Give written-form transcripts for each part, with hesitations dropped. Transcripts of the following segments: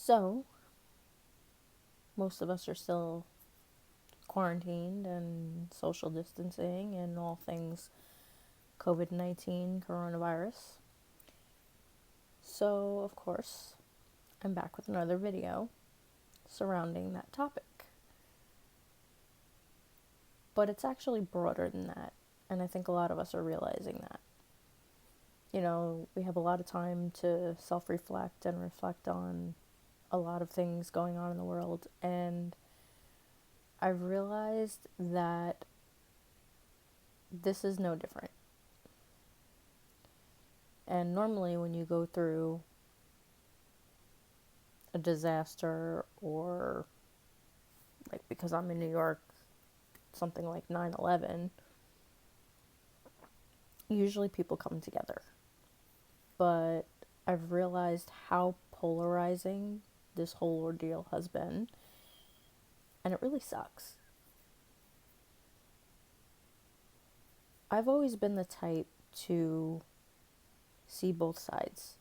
So, most of us are still quarantined and social distancing and all things COVID-19 coronavirus. So, of course, I'm back with another video surrounding that topic. But it's actually broader than that, and I think a lot of us are realizing that. We have a lot of time to self reflect and reflect on a lot of things going on in the world, and I've realized that this is no different. And normally, when you go through a disaster, or like because I'm in New York, something like 9/11, usually people come together. But I've realized how polarizing this whole ordeal has been, and it really sucks. I've always been the type to see both sides.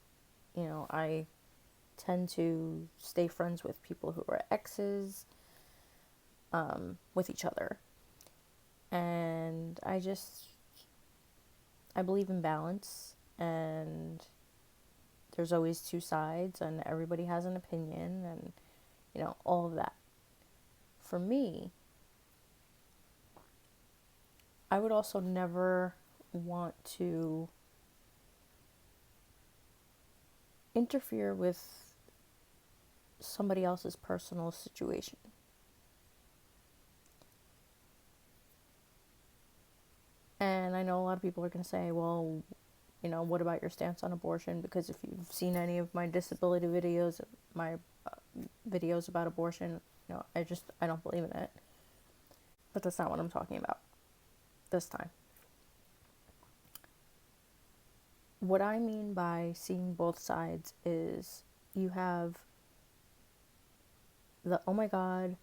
I tend to stay friends with people who are exes, with each other. And I believe in balance, and there's always two sides, and everybody has an opinion, and, all of that. For me, I would also never want to interfere with somebody else's personal situation. And I know a lot of people are going to say, well, what about your stance on abortion? Because if you've seen any of my disability videos, my videos about abortion, I don't believe in it. But that's not what I'm talking about this time. What I mean by seeing both sides is you have the, oh my God,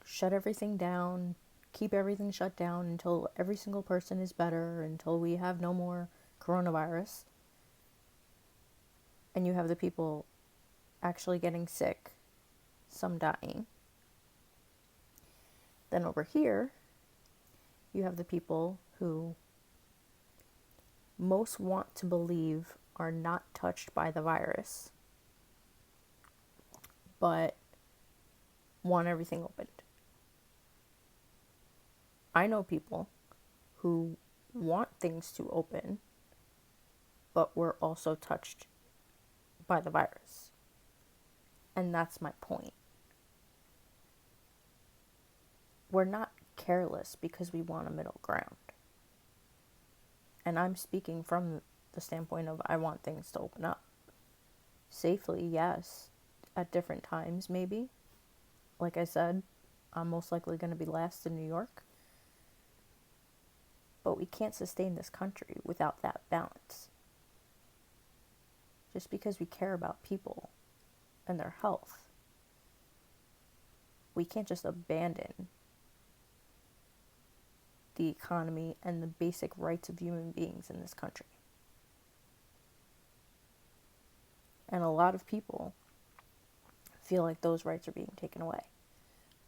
shut everything down, keep everything shut down until every single person is better, until we have no more coronavirus. And you have the people actually getting sick, some dying. Then over here, you have the people who most want to believe are not touched by the virus, but want everything opened. I know people who want things to open, but were also touched by the virus. And that's my point. We're not careless because we want a middle ground. And I'm speaking from the standpoint of I want things to open up. Safely, yes. At different times, maybe. Like I said, I'm most likely going to be last in New York. But we can't sustain this country without that balance. Just because we care about people and their health, we can't just abandon the economy and the basic rights of human beings in this country. And a lot of people feel like those rights are being taken away.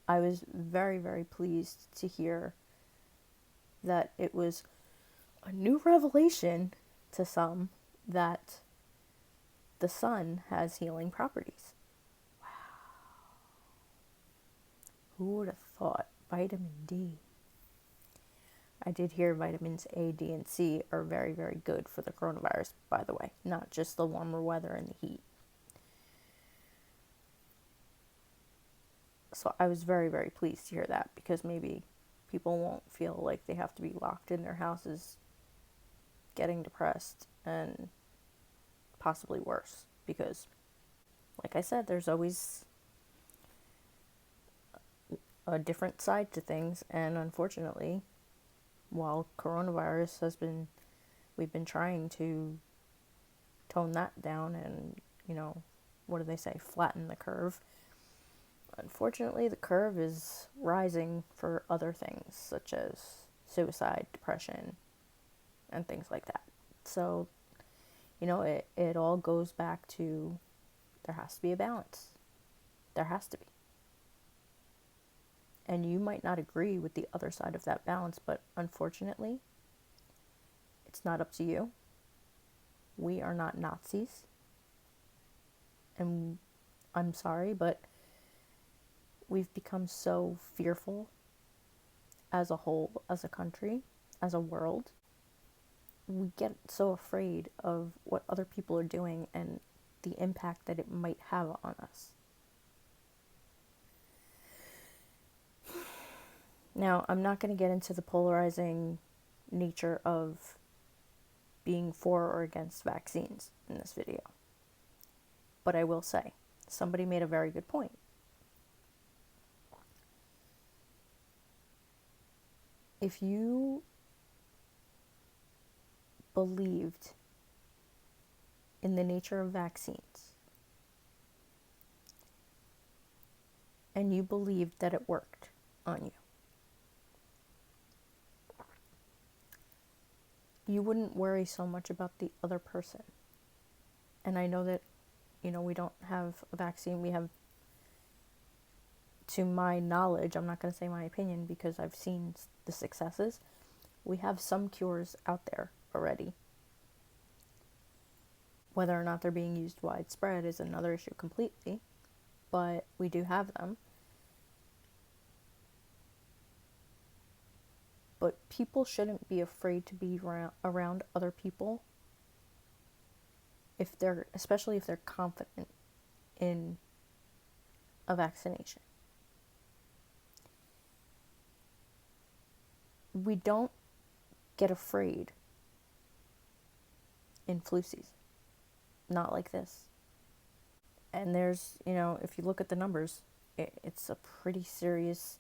I was very, very pleased to hear that it was a new revelation to some that the sun has healing properties. Wow. Who would have thought? Vitamin D. I did hear vitamins A, D, and C are very, very good for the coronavirus, by the way, not just the warmer weather and the heat. So I was very, very pleased to hear that, because maybe people won't feel like they have to be locked in their houses getting depressed and possibly worse. Because, like I said, there's always a different side to things, and unfortunately, while coronavirus we've been trying to tone that down and, what do they say, flatten the curve. Unfortunately, the curve is rising for other things, such as suicide, depression, and things like that. So, it all goes back to there has to be a balance. There has to be. And you might not agree with the other side of that balance, but unfortunately, it's not up to you. We are not Nazis. And I'm sorry, but we've become so fearful as a whole, as a country, as a world. We get so afraid of what other people are doing and the impact that it might have on us. Now, I'm not going to get into the polarizing nature of being for or against vaccines in this video. But I will say, somebody made a very good point. If you believed in the nature of vaccines and you believed that it worked on you, you wouldn't worry so much about the other person. And I know that, we don't have a vaccine. We have, to my knowledge, I'm not going to say my opinion because I've seen the successes. We have some cures out there already. Whether or not they're being used widespread is another issue completely, but we do have them. But people shouldn't be afraid to be around other people especially if they're confident in a vaccination. We don't get afraid in flu season. Not like this. And there's, if you look at the numbers, it's a pretty serious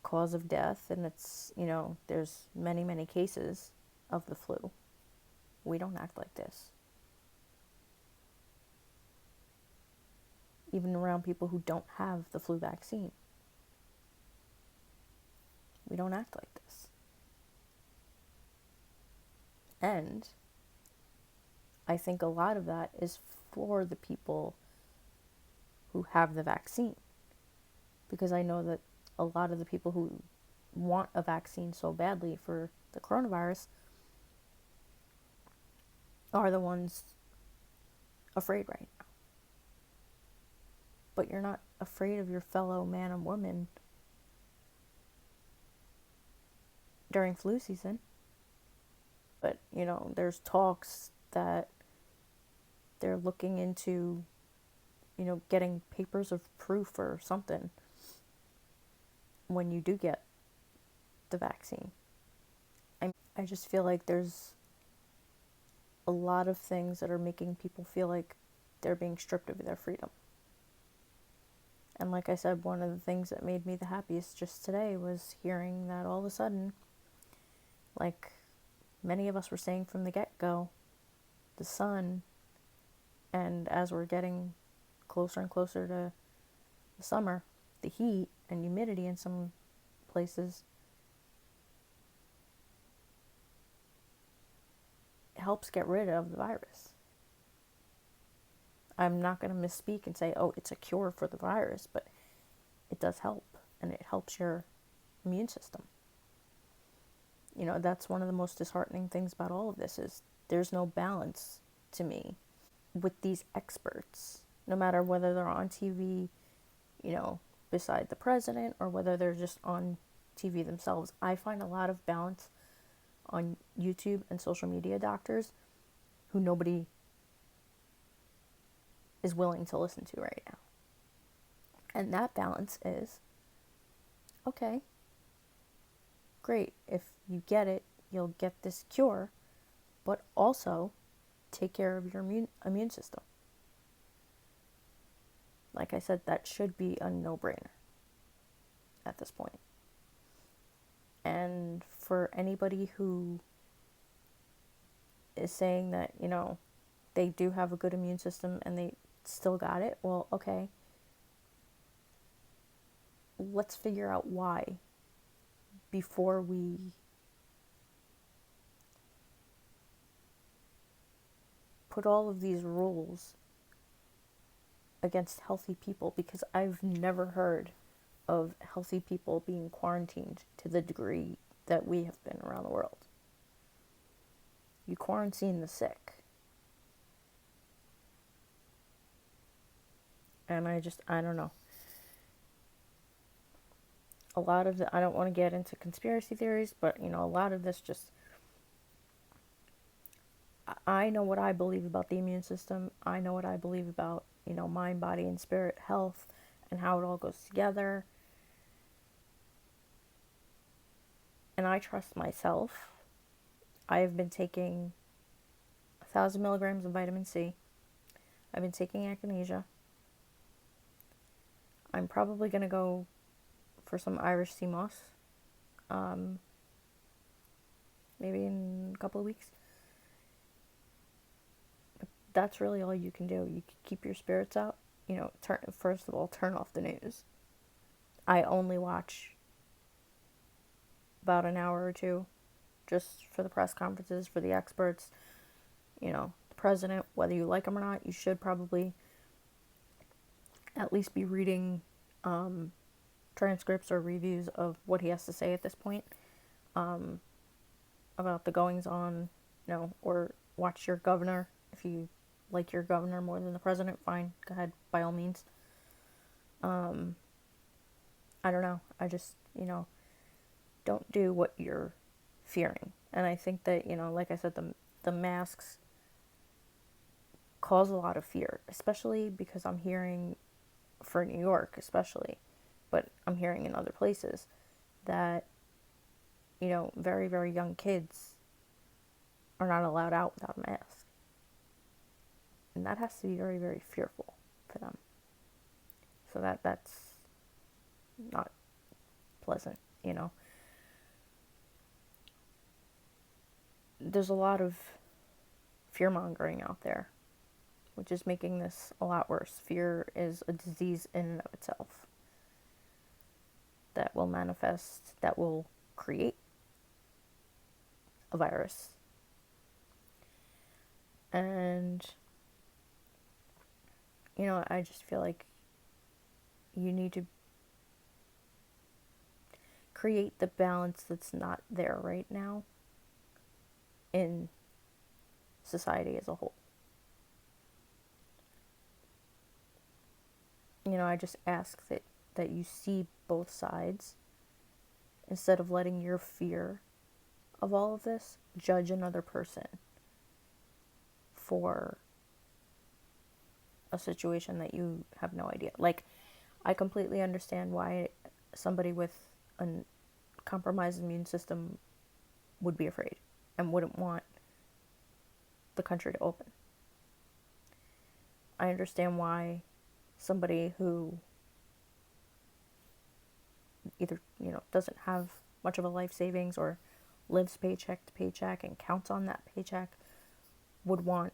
cause of death, and it's, there's many, many cases of the flu. We don't act like this. Even around people who don't have the flu vaccine. We don't act like this. And I think a lot of that is for the people who have the vaccine. Because I know that a lot of the people who want a vaccine so badly for the coronavirus are the ones afraid right now. But you're not afraid of your fellow man and woman during flu season. But, there's talks that they're looking into, getting papers of proof or something when you do get the vaccine. I just feel like there's a lot of things that are making people feel like they're being stripped of their freedom. And like I said, one of the things that made me the happiest just today was hearing that all of a sudden, like many of us were saying from the get-go, the sun, and as we're getting closer and closer to the summer, the heat and humidity in some places helps get rid of the virus. I'm not going to misspeak and say, oh, it's a cure for the virus, but it does help, and it helps your immune system. That's one of the most disheartening things about all of this is there's no balance to me with these experts, no matter whether they're on TV, beside the president, or whether they're just on TV themselves. I find a lot of balance on YouTube and social media doctors who nobody is willing to listen to right now. And that balance is, okay, great, if you get it, you'll get this cure, but also take care of your immune system. Like I said, that should be a no-brainer at this point. And for anybody who is saying that, they do have a good immune system and they still got it, well, okay, let's figure out why before we put all of these rules against healthy people, because I've never heard of healthy people being quarantined to the degree that we have been around the world. You quarantine the sick. And I don't know. A lot of I don't want to get into conspiracy theories, but a lot of this just, I know what I believe about the immune system. I know what I believe about, mind, body, and spirit health and how it all goes together. And I trust myself. I have been taking 1,000 milligrams of vitamin C. I've been taking echinacea. I'm probably going to go for some Irish sea moss, maybe in a couple of weeks. But that's really all you can do. You can keep your spirits out. First of all, turn off the news. I only watch about an hour or two just for the press conferences, for the experts. The president, whether you like him or not, you should probably at least be reading transcripts or reviews of what he has to say at this point, about the goings on, or watch your governor. If you like your governor more than the president, fine, go ahead, by all means. I don't know. I just, don't do what you're fearing. And I think that, like I said, the masks cause a lot of fear, especially because I'm hearing, for New York especially, but I'm hearing in other places that, very, very young kids are not allowed out without a mask. And that has to be very, very fearful for them. So that's not pleasant, There's a lot of fear-mongering out there, which is making this a lot worse. Fear is a disease in and of itself that will manifest, that will create a virus. And, I just feel like you need to create the balance that's not there right now in society as a whole. I just ask that you see both sides instead of letting your fear of all of this judge another person for a situation that you have no idea. Like, I completely understand why somebody with a compromised immune system would be afraid and wouldn't want the country to open. I understand why somebody who either, doesn't have much of a life savings or lives paycheck to paycheck and counts on that paycheck would want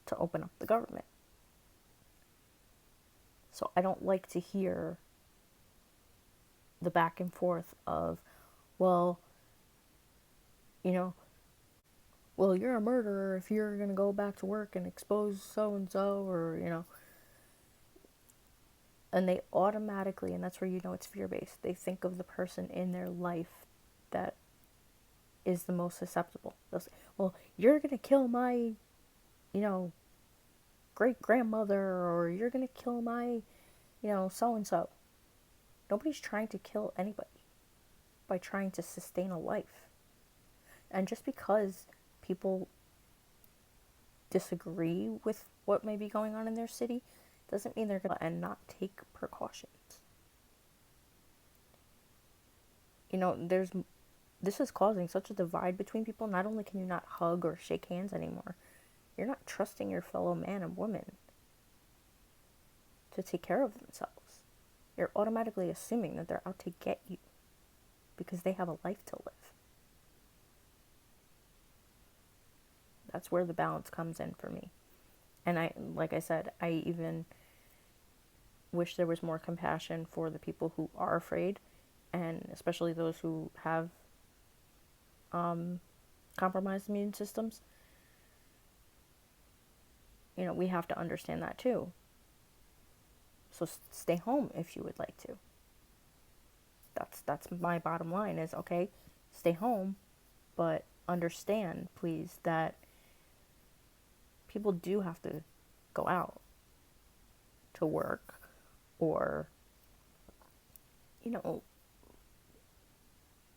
to open up the government. So I don't like to hear the back and forth of, well, well, you're a murderer if you're going to go back to work and expose so-and-so, or, and they automatically, and that's where it's fear-based, they think of the person in their life that is the most susceptible. They'll say, well, you're going to kill my, great-grandmother, or you're going to kill my, so-and-so. Nobody's trying to kill anybody by trying to sustain a life. And just because people disagree with what may be going on in their city doesn't mean they're going to and not take precautions. This is causing such a divide between people. Not only can you not hug or shake hands anymore, you're not trusting your fellow man and woman to take care of themselves. You're automatically assuming that they're out to get you because they have a life to live. That's where the balance comes in for me. And like I said, I even wish there was more compassion for the people who are afraid, and especially those who have compromised immune systems. We have to understand that too. So stay home if you would like to. That's my bottom line is, okay, stay home, but understand, please, that people do have to go out to work, or, you know,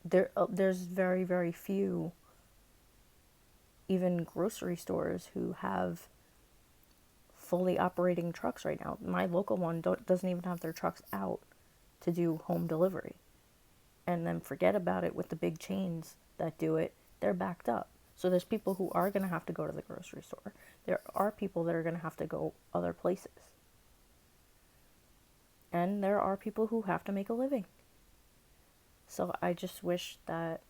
there's very, very few, even grocery stores, who have fully operating trucks right now. My local one doesn't even have their trucks out to do home delivery. And then forget about it with the big chains that do it. They're backed up. So there's people who are going to have to go to the grocery store. There are people that are going to have to go other places. And there are people who have to make a living. So I just wish that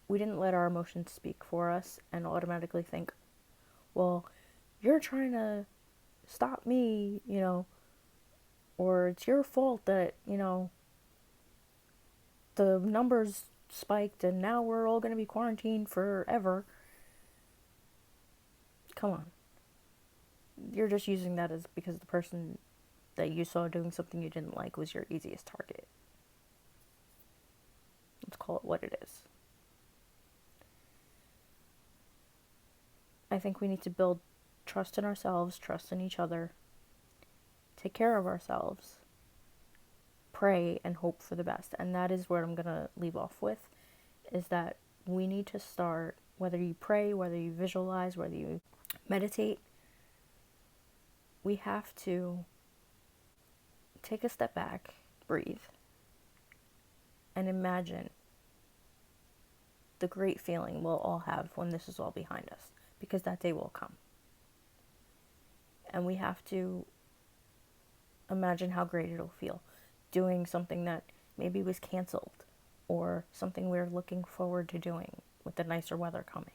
we didn't let our emotions speak for us and automatically think, well, you're trying to stop me, or it's your fault that, the numbers spiked and now we're all going to be quarantined forever. Come on. You're just using that as because the person that you saw doing something you didn't like was your easiest target. Let's call it what it is. I think we need to build trust in ourselves, trust in each other, take care of ourselves, pray, and hope for the best. And that is where I'm going to leave off with, is that we need to start, whether you pray, whether you visualize, whether you meditate, we have to take a step back, breathe, and imagine the great feeling we'll all have when this is all behind us, because that day will come. And we have to imagine how great it'll feel doing something that maybe was canceled, or something we're looking forward to doing with the nicer weather coming.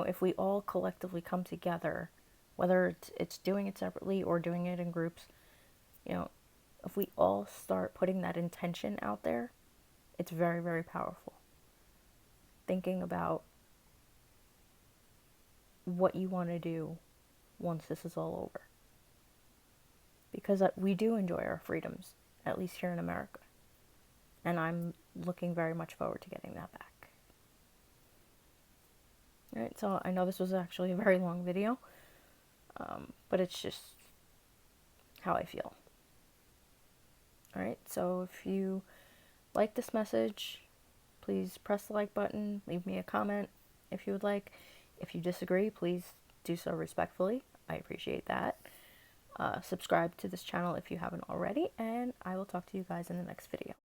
If we all collectively come together, whether it's doing it separately or doing it in groups, if we all start putting that intention out there, it's very, very powerful. Thinking about what you want to do once this is all over. Because we do enjoy our freedoms, at least here in America. And I'm looking very much forward to getting that back. Alright, so I know this was actually a very long video, but it's just how I feel. Alright, so if you like this message, please press the like button, leave me a comment if you would like. If you disagree, please do so respectfully. I appreciate that. Subscribe to this channel if you haven't already, and I will talk to you guys in the next video.